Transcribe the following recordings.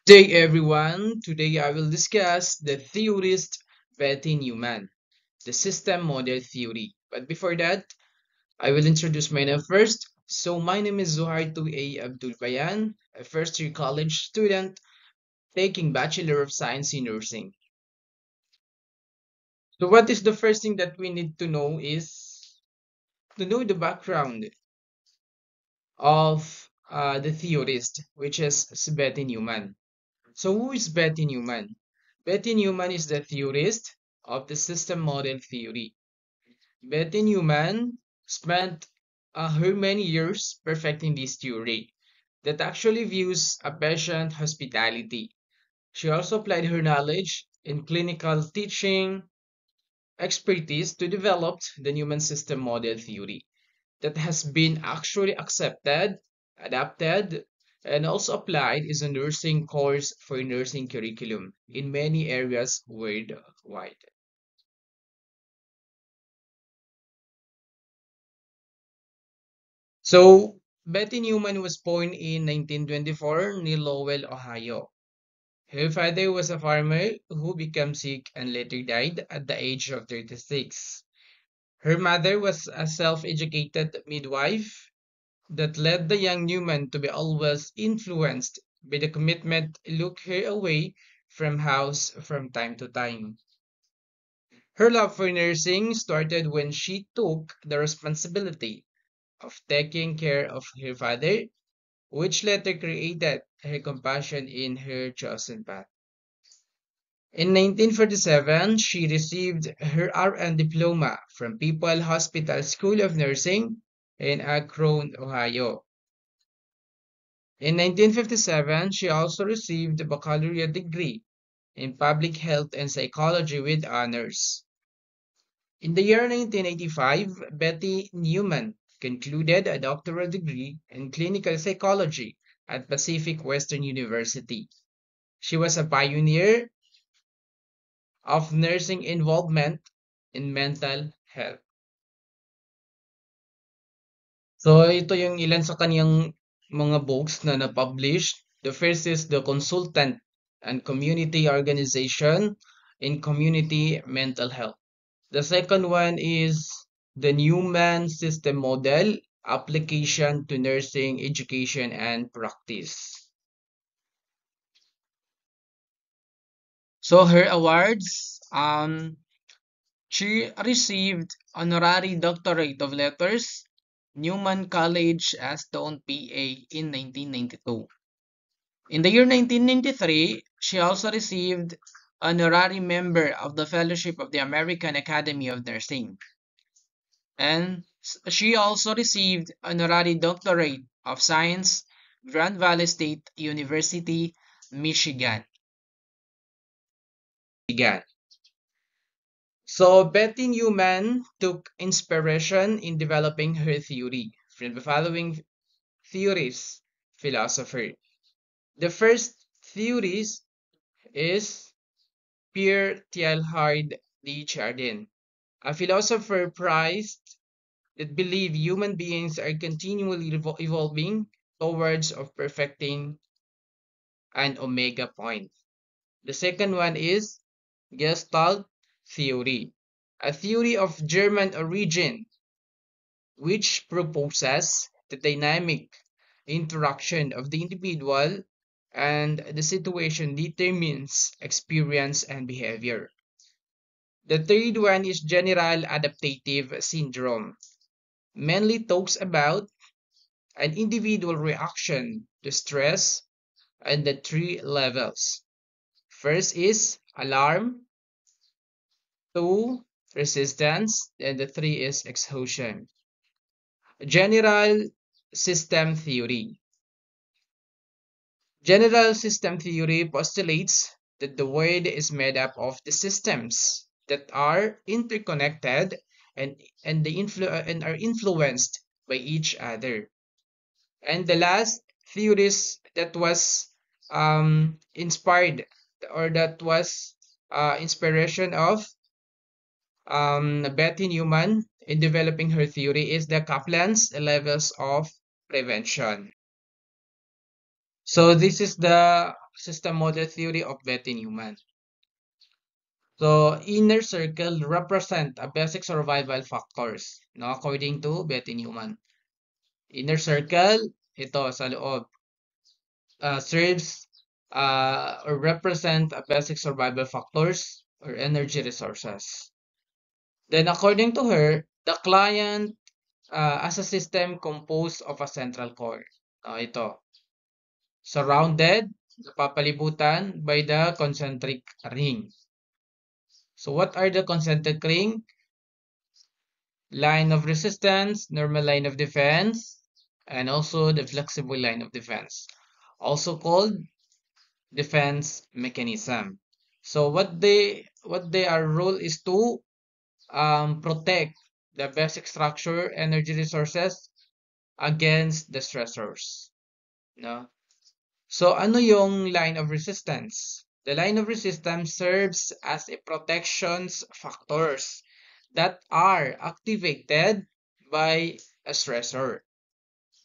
Day everyone. Today I will discuss the theorist Betty Newman, the system model theory. But before that, I will introduce myself first. So my name is Zuhair 2A Abdul Bayan, a first year college student taking Bachelor of Science in Nursing. So what is the first thing that we need to know is to know the background of the theorist, which is Betty Newman. So who is Betty Newman? Betty Newman is the theorist of the system model theory. Betty Newman spent her many years perfecting this theory that actually views a patient hospitality. She also applied her knowledge in clinical teaching expertise to develop the Newman system model theory that has been actually accepted, adapted, and also applied as a nursing course for nursing curriculum in many areas worldwide. So, Betty Newman was born in 1924 near Lowell, Ohio. Her father was a farmer who became sick and later died at the age of 36. Her mother was a self-educated midwife that led the young Newman to be always influenced by the commitment to look her away from house from time to time. Her love for nursing started when she took the responsibility of taking care of her father, which later created her compassion in her chosen path. In 1947, she received her RN diploma from People Hospital School of Nursing in Akron, Ohio. In 1957, she also received a baccalaureate degree in public health and psychology with honors. In the year 1985, Betty Newman concluded a doctoral degree in clinical psychology at Pacific Western University. She was a pioneer of nursing involvement in mental health. So ito yung ilan sa kaniyang mga books na na-publish. The first is The Consultant and Community Organization in Community Mental Health. The second one is The Newman System Model, Application to Nursing Education and Practice. So her awards, she received honorary doctorate of letters, Newman College as Stone PA in 1992. In the year 1993, she also received honorary member of the Fellowship of the American Academy of Nursing. And she also received honorary doctorate of science, Grand Valley State University, Michigan. So Betty Newman took inspiration in developing her theory from the following theories philosopher. The first theories is Pierre Teilhard de Chardin, a philosopher prized that believe human beings are continually evolving towards of perfecting an omega point. The second one is Gestalt theory, a theory of German origin which proposes the dynamic interaction of the individual and the situation determines experience and behavior. The third one is general adaptive syndrome, mainly talks about an individual reaction to stress and the three levels. First is alarm, two, resistance, and the three is exhaustion. General system theory. General system theory postulates that the world is made up of the systems that are interconnected and are influenced by each other. And the last theories that was inspired or that was inspiration of Betty Newman in developing her theory is the Kaplan's levels of prevention. So this is the system model theory of Betty Newman. So, inner circle represent a basic survival factors, no, according to Betty Newman. Inner circle, ito sa loob, serves or represent a basic survival factors or energy resources. Then, according to her, the client as a system composed of a central core. Ito, surrounded, napapalibutan by the concentric ring. So, what are the concentric ring? Line of resistance, normal line of defense, and also the flexible line of defense, also called defense mechanism. So what they are role is to protect the basic structure energy resources against the stressors. No? So ano yung line of resistance? The line of resistance serves as a protections factors that are activated by a stressor.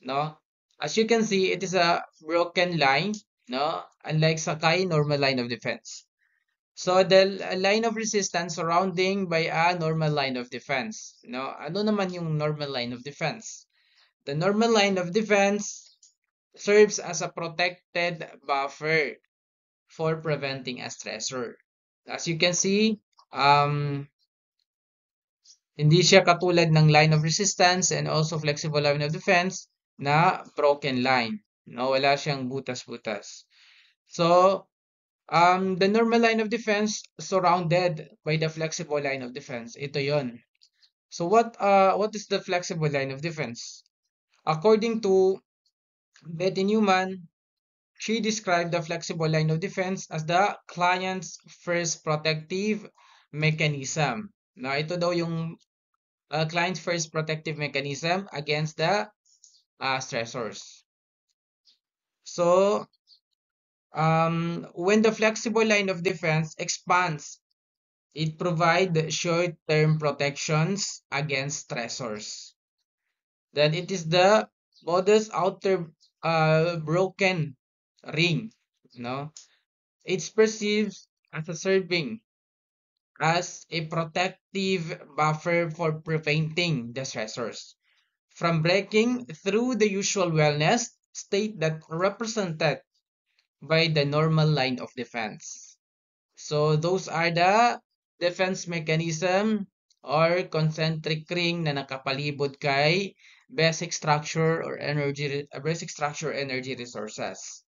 No? As you can see, it is a broken line, no? Unlike Sakai normal line of defense. So the line of resistance surrounding by a normal line of defense. No? Ano naman yung normal line of defense? The normal line of defense serves as a protected buffer for preventing a stressor. As you can see, hindi siya katulad ng line of resistance and also flexible line of defense na broken line. No, wala siyang butas-butas. So, the normal line of defense surrounded by the flexible line of defense. Ito 'yon. So what is the flexible line of defense? According to Betty Newman, she described the flexible line of defense as the client's first protective mechanism. Na ito daw yung client's first protective mechanism against the stressors. So, when the flexible line of defense expands, it provides short-term protections against stressors. Then it is the body's outer broken ring. No, it's perceived as a serving as a protective buffer for preventing the stressors from breaking through the usual wellness state that represented by the normal line of defense. So those are the defense mechanism or concentric ring na nakapalibot kay basic structure or energy resources.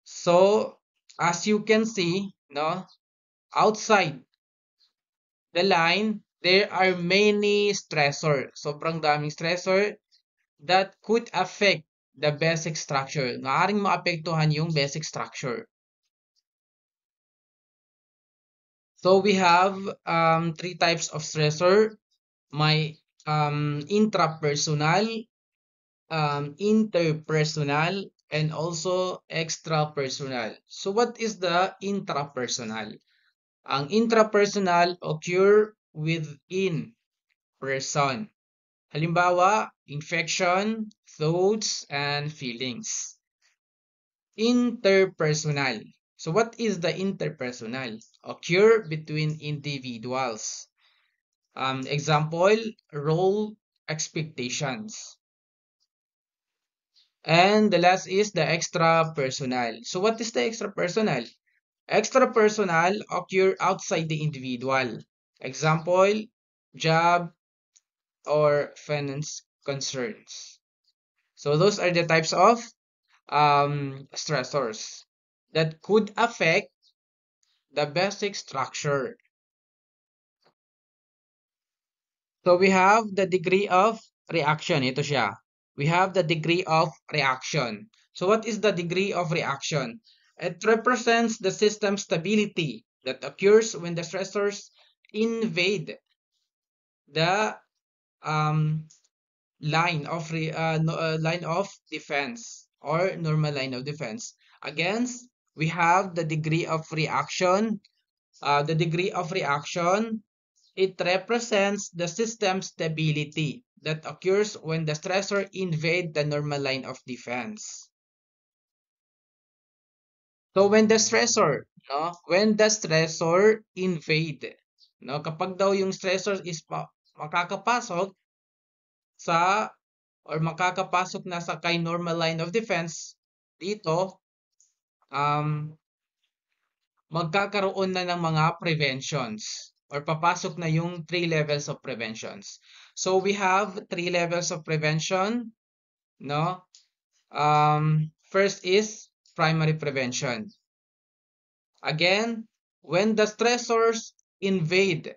So as you can see, no, outside the line, there are many stressor. Sobrang daming stressor that could affect the basic structure. Maaaring maapektuhan yung basic structure. So we have three types of stressor. May intrapersonal, interpersonal, and also extrapersonal. So what is the intrapersonal? Ang intrapersonal occur within person. Halimbawa, infection, thoughts, and feelings. Interpersonal. So what is the interpersonal? Occur between individuals. Example, role expectations. And the last is the extra-personal. So what is the extra-personal? Extra-personal occur outside the individual. Example, job or finance concerns. So those are the types of stressors that could affect the basic structure. So we have the degree of reaction. Ito siya. We have the degree of reaction. So what is the degree of reaction? It represents the system stability that occurs when the stressors invade the line of defense or normal line of defense. Against, we have the degree of reaction. The degree of reaction, it represents the system stability that occurs when the stressor invade the normal line of defense. So when the stressor, no, when the stressor invade, no, kapag daw yung stressor is makakapasok sa or makakapasok na sa kay normal line of defense, dito magkakaroon na ng mga preventions or papasok na yung 3 levels of preventions. So we have 3 levels of prevention, no? First is primary prevention. Again, when the stressors invade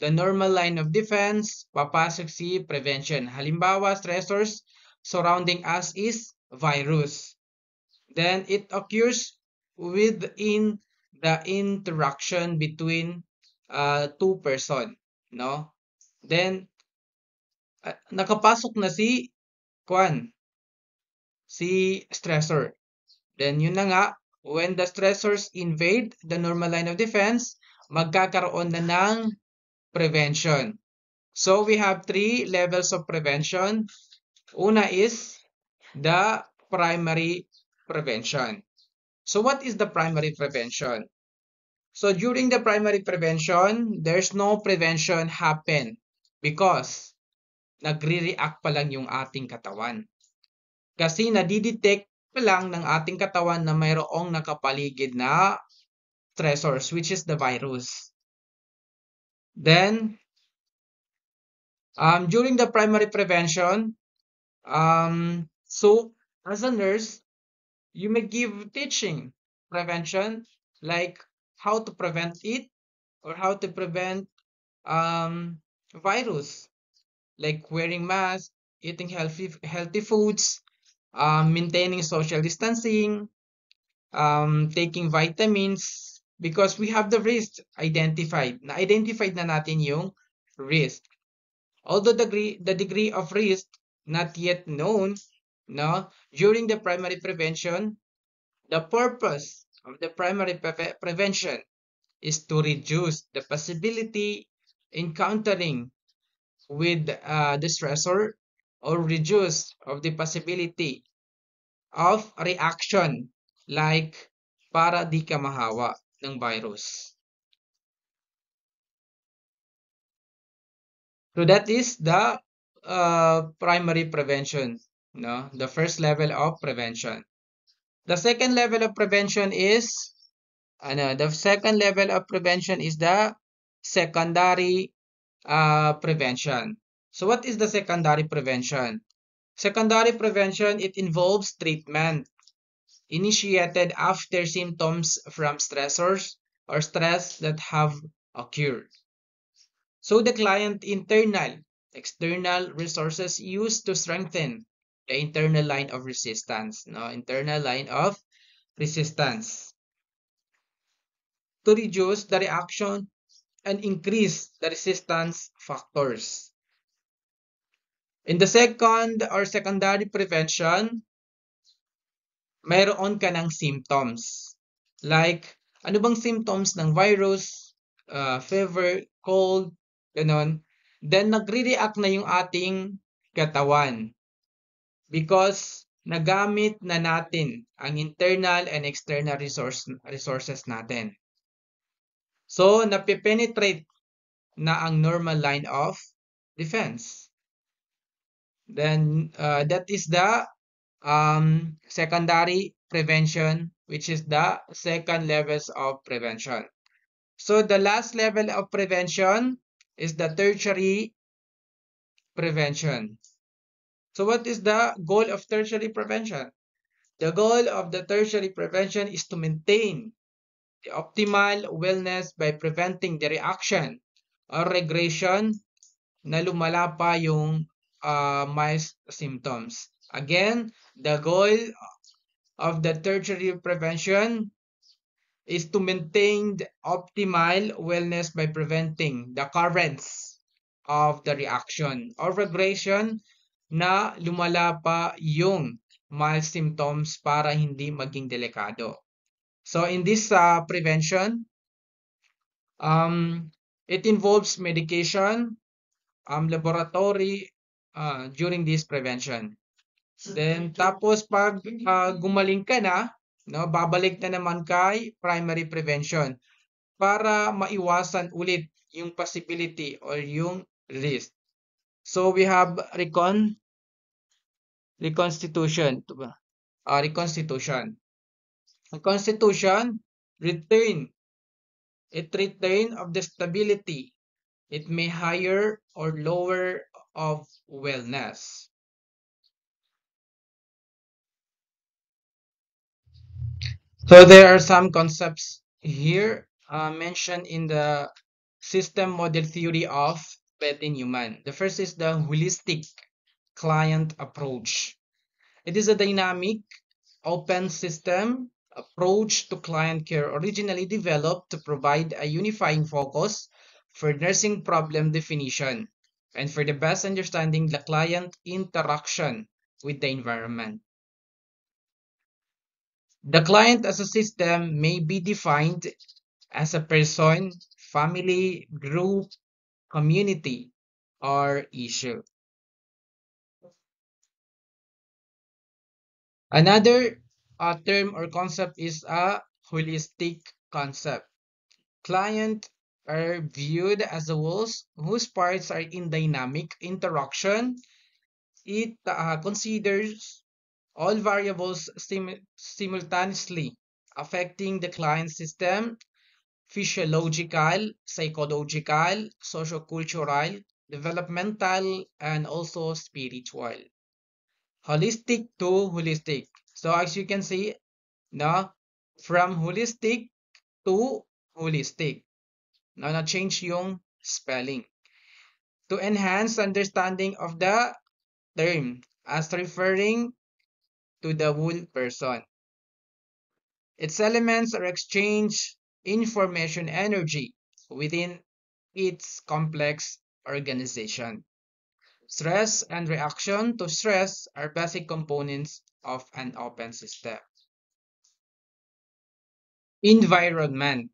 the normal line of defense, papasok si prevention. Halimbawa, stressors surrounding us is virus. Then it occurs within the interaction between two person, no? Then nakapasok na si Kwan, si stressor. Then yun na nga, when the stressors invade the normal line of defense, magkakaroon na ng prevention. So we have 3 levels of prevention. Una is the primary prevention. So what is the primary prevention? So during the primary prevention, there's no prevention happen because nagre-react pa lang yung ating katawan. Kasi nadidetect pa lang ng ating katawan na mayroong nakapaligid na stressors, which is the virus. Then, during the primary prevention, so as a nurse, you may give teaching prevention, like how to prevent it or how to prevent virus, like wearing masks, eating healthy foods, maintaining social distancing, taking vitamins, because we have the risk identified. Na-identified na natin yung risk. Although the degree of risk not yet known, no, during the primary prevention, the purpose of the primary prevention is to reduce the possibility encountering with the stressor or reduce of the possibility of reaction like para di ka mahawa ng virus. So that is the primary prevention, no? The first level of prevention. The second level of prevention is the secondary prevention. So what is the secondary prevention? Secondary prevention, it involves treatment initiated after symptoms from stressors or stress that have occurred. So the client internal, external resources used to strengthen the internal line of resistance, no? Internal line of resistance to reduce the reaction and increase the resistance factors. In the second or secondary prevention, mayroon ka ng symptoms. Like, ano bang symptoms ng virus, fever, cold, ganon. Then, nagre-react na yung ating katawan because nagamit na natin ang internal and external resources natin. So, napipenetrate na ang normal line of defense. Then, that is the secondary prevention, which is the second levels of prevention. So the last level of prevention is the tertiary prevention. So what is the goal of tertiary prevention? The goal of the tertiary prevention is to maintain the optimal wellness by preventing the reaction or regression na lumala pa yung mild symptoms. Again, the goal of the tertiary prevention is to maintain the optimal wellness by preventing the occurrence of the reaction or regression na lumala pa yung mild symptoms para hindi maging delikado. So in this prevention, it involves medication, laboratory during this prevention. Then tapos pag gumaling ka na, No, babalik na naman kay primary prevention para maiwasan ulit yung possibility or yung risk. So we have reconstitution, to ba? Reconstitution. Ang constitution return return of the stability. It may higher or lower of wellness. So there are some concepts here mentioned in the system model theory of Betty Newman. The first is the holistic client approach. It is a dynamic, open system approach to client care originally developed to provide a unifying focus for nursing problem definition and for the best understanding the client interaction with the environment. The client as a system may be defined as a person, family, group, community, or issue. Another term or concept is a holistic concept. Clients are viewed as wholes whose parts are in dynamic interaction. It considers all variables simultaneously affecting the client system: physiological, psychological, sociocultural, developmental, and also spiritual. Holistic to holistic. So as you can see, now from holistic to holistic. Now na-change yung spelling. To enhance understanding of the term as referring to the whole person. Its elements are exchange information energy within its complex organization. Stress and reaction to stress are basic components of an open system. Environment.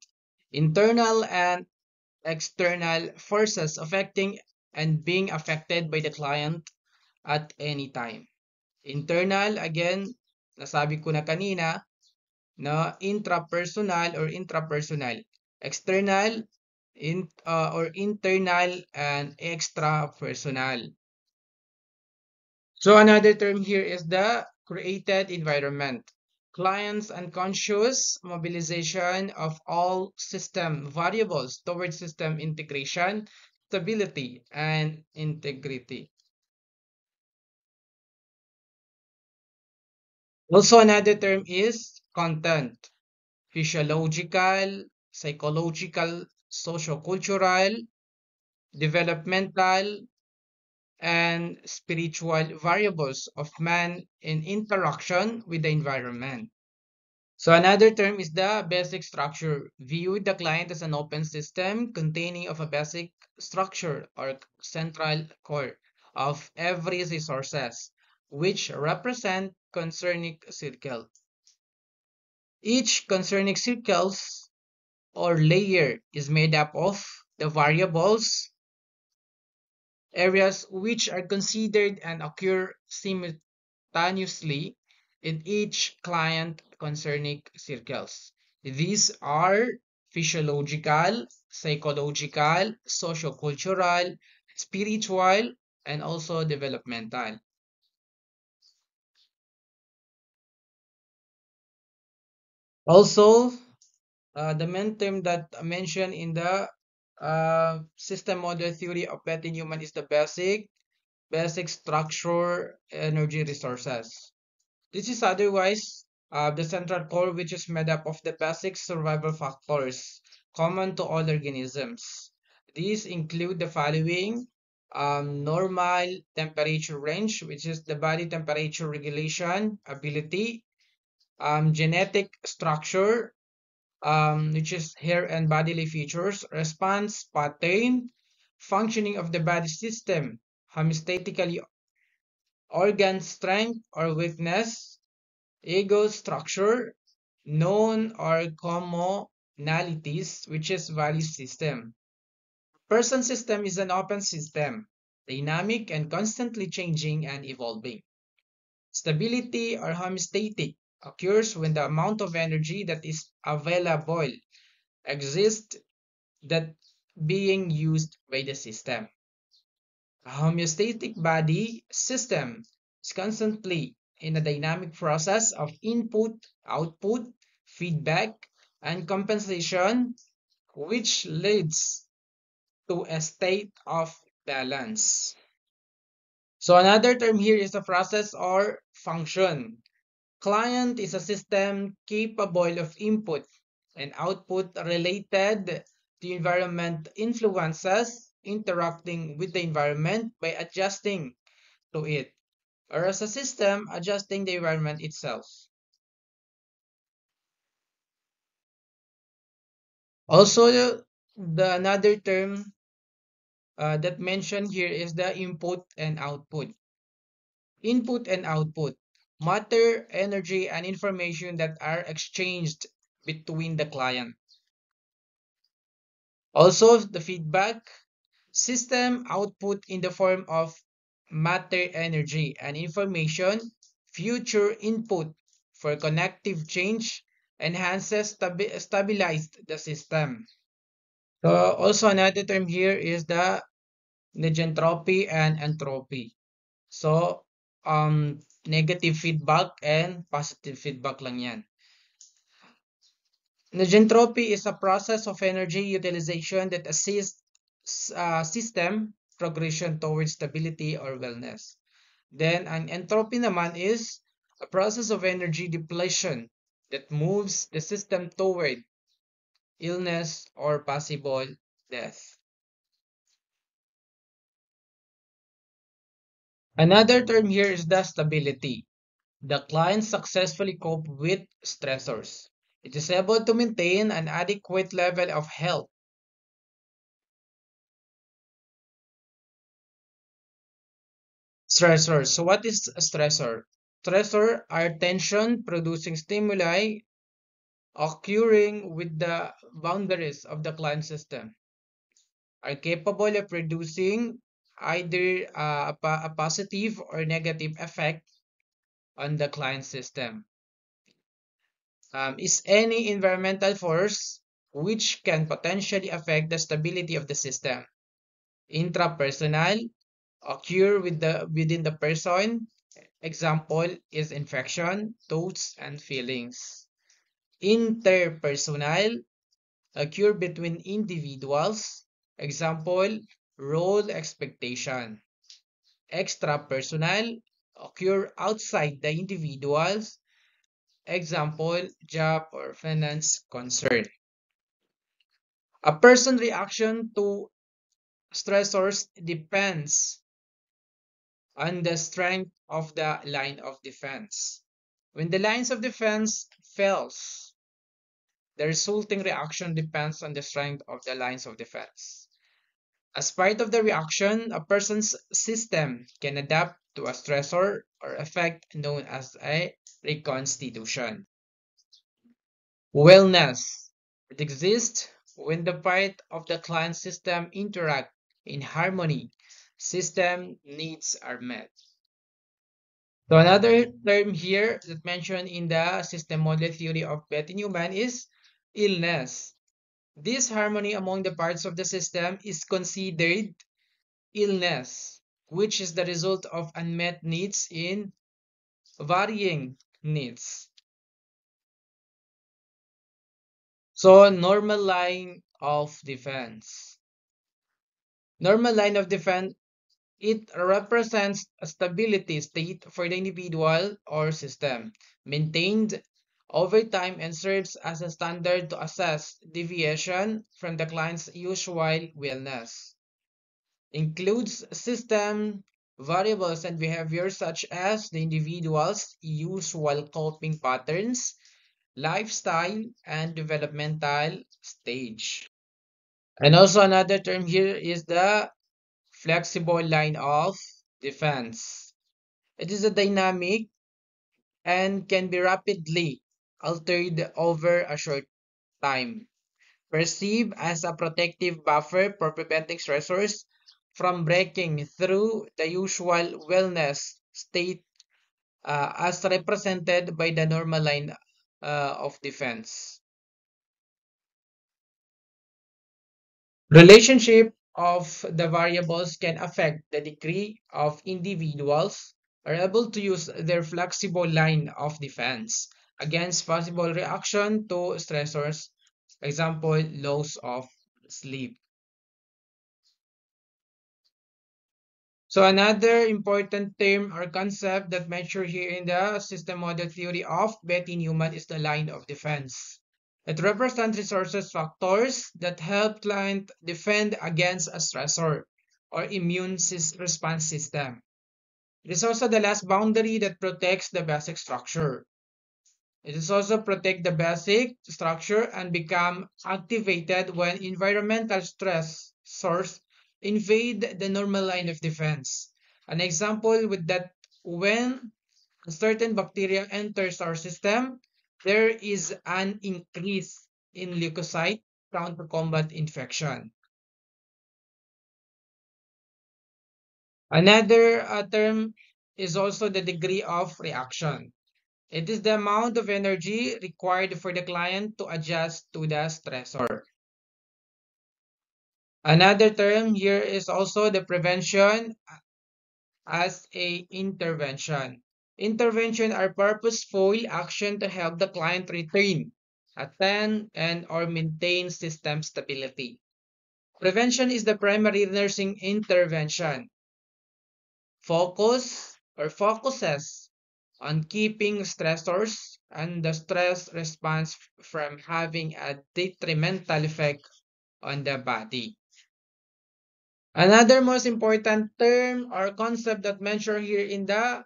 Internal and external forces affecting and being affected by the client at any time. Internal, again, nasabi ko na kanina, na intrapersonal or intrapersonal. External or internal and extrapersonal. So another term here is the created environment. Clients' unconscious mobilization of all system variables towards system integration, stability, and integrity. Also another term is content. Physiological, psychological, sociocultural, developmental, and spiritual variables of man in interaction with the environment. So another term is the basic structure. View the client as an open system containing of a basic structure or central core of every resources, which represent concernic circle. Each concernic circles or layer is made up of the variables, areas which are considered and occur simultaneously in each client concerning circles. These are physiological, psychological, sociocultural, spiritual, and also developmental. Also, the main term that I mentioned in the system model theory of Betty Newman is the basic structure energy resources. This is otherwise the central core, which is made up of the basic survival factors common to all organisms. These include the following: normal temperature range, which is the body temperature regulation ability; genetic structure, which is hair and bodily features; response pattern, functioning of the body system, homeostatically, organ strength or weakness; ego structure, known or commonalities, which is value system. Person system is an open system, dynamic and constantly changing and evolving. Stability or homeostatic. occurs when the amount of energy that is available exists that being used by the system. A homeostatic body system is constantly in a dynamic process of input, output, feedback, and compensation, which leads to a state of balance. So another term here is the process or function. Client is a system capable of input and output related to environment influences, interacting with the environment by adjusting to it, or as a system adjusting the environment itself. Also, the another term that mentioned here is the input and output. Input and output, matter, energy, and information that are exchanged between the client. Also, the feedback system output in the form of matter, energy, and information. Future input for connective change enhances stabilized the system. So also another term here is the negentropy and entropy. So negative feedback and positive feedback lang yan. Negentropy is a process of energy utilization that assists system progression towards stability or wellness. Then, ang entropy naman is a process of energy depletion that moves the system toward illness or possible death. Another term here is the stability. The client successfully cope with stressors. It is able to maintain an adequate level of health. Stressors. So what is a stressor? Stressor are tension producing stimuli occurring with the boundaries of the client system, are capable of producing either a positive or negative effect on the client system. Is any environmental force which can potentially affect the stability of the system. Intrapersonal, occur within the person. Example is infection, thoughts, and feelings. Interpersonal, occur between individuals. Example, role expectation. Extrapersonal, occur outside the individuals. Example, job or finance concern. A person's reaction to stressors depends on the strength of the line of defense. When the lines of defense fails, the resulting reaction depends on the strength of the lines of defense. As part of the reaction, a person's system can adapt to a stressor or effect known as a reconstitution. Wellness. It exists when the part of the client system interact in harmony. System needs are met. So another term here that mentioned in the system model theory of Betty Newman is illness. This harmony among the parts of the system is considered illness, which is the result of unmet needs in varying needs. So normal line of defense. Normal line of defense, it represents a stability state for the individual or system, maintained over time and serves as a standard to assess deviation from the client's usual wellness. Includes system variables and behaviors such as the individual's usual coping patterns, lifestyle, and developmental stage. And also another term here is the flexible line of defense. It is a dynamic and can be rapidly altered over a short time. Perceived as a protective buffer for preventing stressors from breaking through the usual wellness state as represented by the normal line of defense. Relationship of the variables can affect the degree of individuals are able to use their flexible line of defense against possible reaction to stressors, example, loss of sleep. So another important term or concept that mentioned here in the system model theory of Betty Newman is the line of defense. It represents resources factors that help client defend against a stressor or response system. It is also the last boundary that protects the basic structure. It is also protect the basic structure and become activated when environmental stress source invade the normal line of defense. An example with that when a certain bacteria enters our system, there is an increase in leukocyte count to combat infection. Another term is also the degree of reaction. It is the amount of energy required for the client to adjust to the stressor. Another term here is also the prevention as a intervention. Intervention are purposeful action to help the client retain, attend, and or maintain system stability. Prevention is the primary nursing intervention. Focuses on keeping stressors and the stress response from having a detrimental effect on the body. Another most important term or concept that mentioned here in the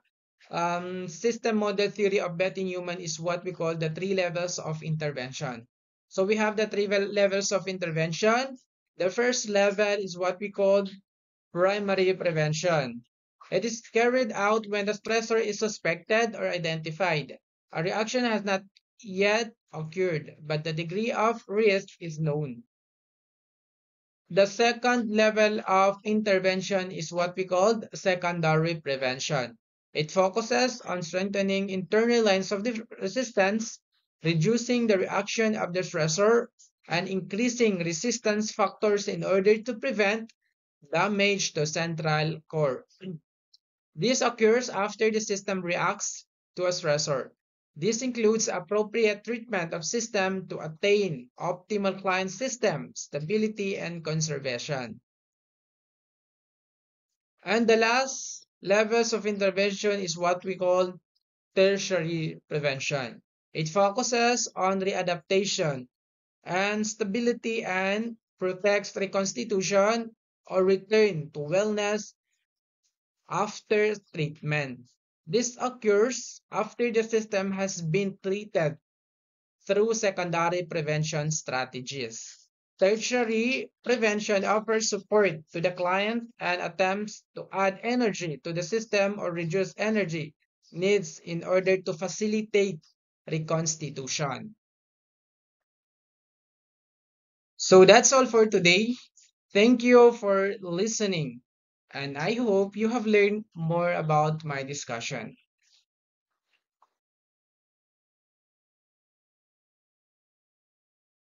system model theory of Betty Newman is what we call the three levels of intervention. So we have the three levels of intervention. The first level is what we call primary prevention. It is carried out when the stressor is suspected or identified. A reaction has not yet occurred, but the degree of risk is known. The second level of intervention is what we call secondary prevention. It focuses on strengthening internal lines of resistance, reducing the reaction of the stressor, and increasing resistance factors in order to prevent damage to central core. This occurs after the system reacts to a stressor. This includes appropriate treatment of system to attain optimal client system stability and conservation. And the last levels of intervention is what we call tertiary prevention. It focuses on readaptation and stability and protects reconstitution or return to wellness after treatment. This occurs after the system has been treated through secondary prevention strategies. Tertiary prevention offers support to the client and attempts to add energy to the system or reduce energy needs in order to facilitate reconstitution. So that's all for today. Thank you for listening, and I hope you have learned more about my discussion.